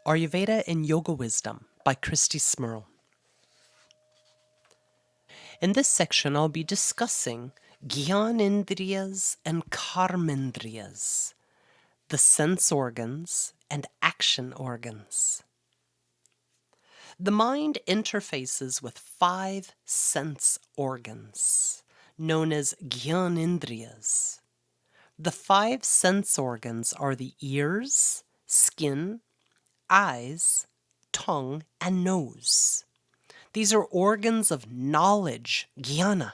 Ayurveda and Yoga Wisdom by Christie Smirl. In this section, I'll be discussing JNANENDRIYAS and KARMENDRIYAS, the sense organs and action organs. The mind interfaces with 5 sense organs, known as JNANENDRIYAS. The 5 sense organs are the ears, skin, eyes, tongue, and nose. These are organs of knowledge, jnana.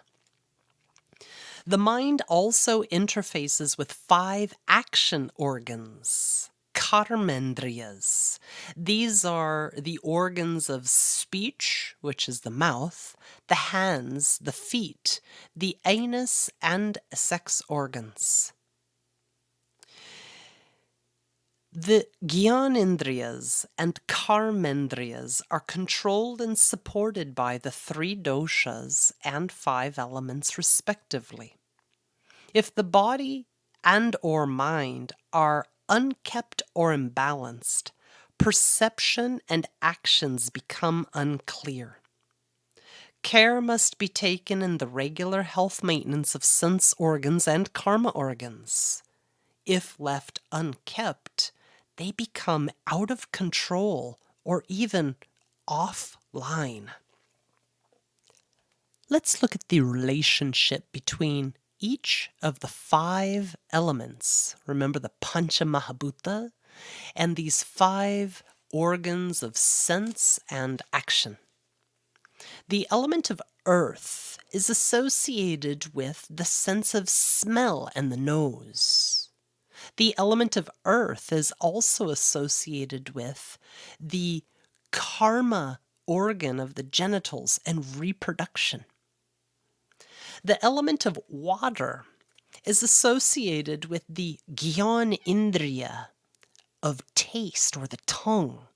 The mind also interfaces with 5 action organs, karmendriyas. These are the organs of speech, which is the mouth, the hands, the feet, the anus, and sex organs. The JNANENDRIYAS and KARMENDRIYAS are controlled and supported by the 3 doshas and 5 elements respectively. If the body and or mind are unkept or imbalanced, perception and actions become unclear. Care must be taken in the regular health maintenance of sense organs and karma organs. If left unkept, they become out of control or even offline. Let's look at the relationship between each of the 5 elements. Remember the Pancha Mahabhuta and these 5 organs of sense and action. The element of earth is associated with the sense of smell and the nose. The element of earth is also associated with the karma organ of the genitals and reproduction. The element of water is associated with the jnanendriya of taste or the tongue,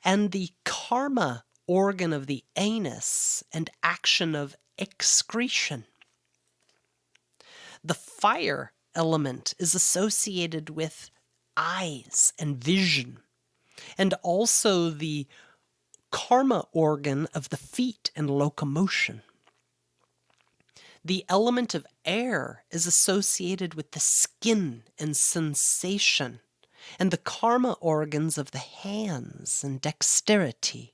and the karma organ of the anus and action of excretion. The fire element is associated with eyes and vision, and also the karma organ of the feet and locomotion. The element of air is associated with the skin and sensation, and the karma organs of the hands and dexterity.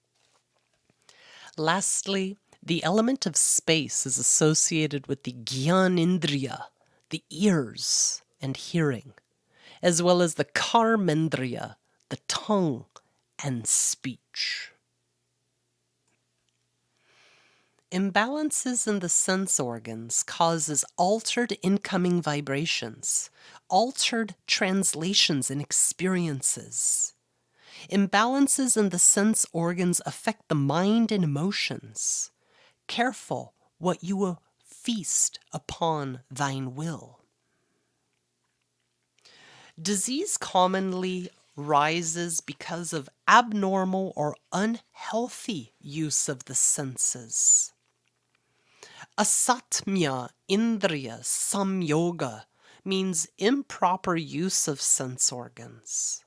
Lastly, the element of space is associated with the jnanendriya, the ears and hearing, as well as the karmendriya, the tongue and speech. Imbalances in the sense organs causes altered incoming vibrations, altered translations and experiences. Imbalances in the sense organs affect the mind and emotions. Careful what you will feast upon thine will. Disease commonly rises because of abnormal or unhealthy use of the senses. Asatmya indriya samyoga means improper use of sense organs.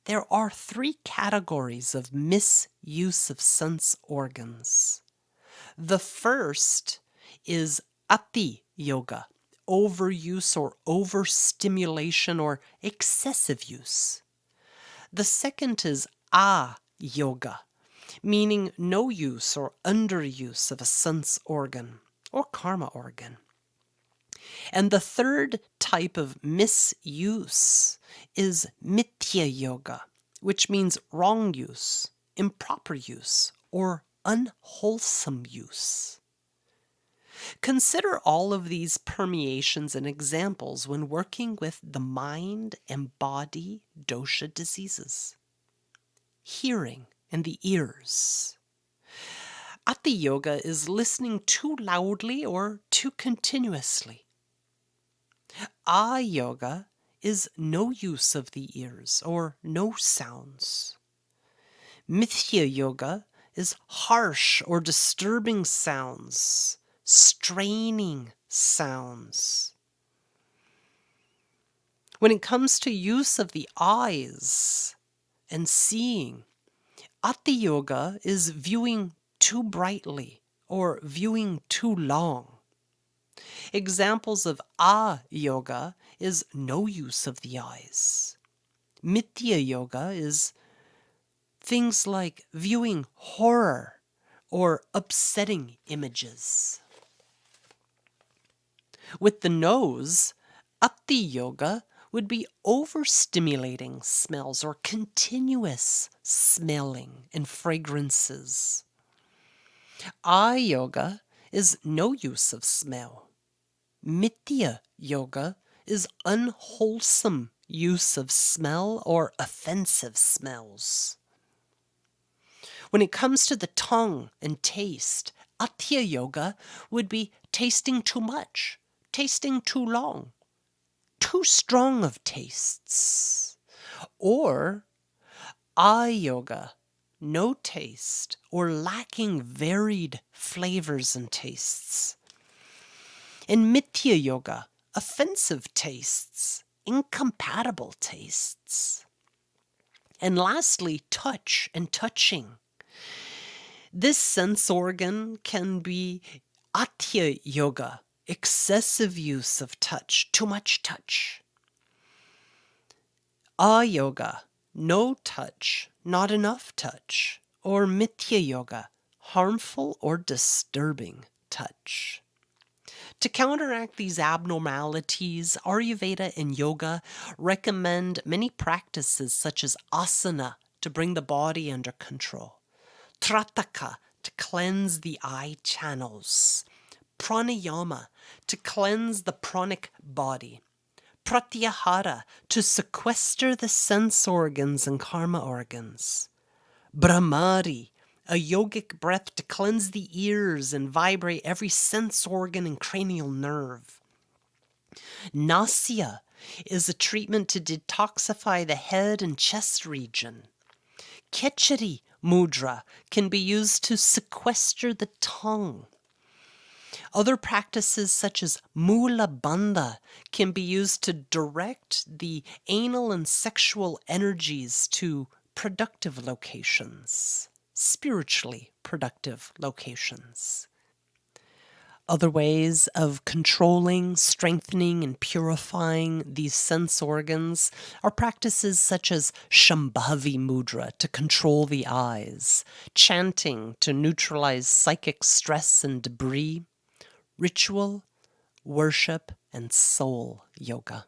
There are 3 categories of misuse of sense organs. The first is ati yoga, overuse or overstimulation or excessive use. The second is a-yoga, meaning no use or underuse of a sense organ or karma organ. And the third type of misuse is mithya yoga, which means wrong use, improper use, or unwholesome use. Consider all of these permeations and examples when working with the mind and body dosha diseases. Hearing and the ears. Ati yoga is listening too loudly or too continuously. A-yoga is no use of the ears or no sounds. Mithya yoga is harsh or disturbing sounds, straining sounds. When it comes to use of the eyes and seeing. Ati yoga is viewing too brightly or viewing too long. Examples of yoga is no use of the eyes. Mithya yoga is things like viewing horror or upsetting images. With the nose, Ati yoga would be overstimulating smells or continuous smelling and fragrances. Yoga is no use of smell. Mithya yoga is unwholesome use of smell or offensive smells. When it comes to the tongue and taste, Atya yoga would be tasting too much, tasting too long, too strong of tastes. Or yoga, no taste or lacking varied flavors and tastes. And Mithya yoga, offensive tastes, incompatible tastes. And lastly, touch and touching. This sense organ can be Atya yoga, excessive use of touch, too much touch. Yoga, no touch, not enough touch. Or Mithya yoga, harmful or disturbing touch. To counteract these abnormalities, Ayurveda and yoga recommend many practices such as asana to bring the body under control, trataka to cleanse the eye channels, pranayama to cleanse the pranic body, pratyahara to sequester the sense organs and karma organs, brahmari, a yogic breath to cleanse the ears and vibrate every sense organ and cranial nerve. Nasya is a treatment to detoxify the head and chest region. Khechari mudra can be used to sequester the tongue. Other practices such as mula bandha can be used to direct the anal and sexual energies to productive locations, spiritually productive locations. Other ways of controlling, strengthening, and purifying these sense organs are practices such as Shambhavi mudra to control the eyes, chanting to neutralize psychic stress and debris, ritual, worship, and soul yoga.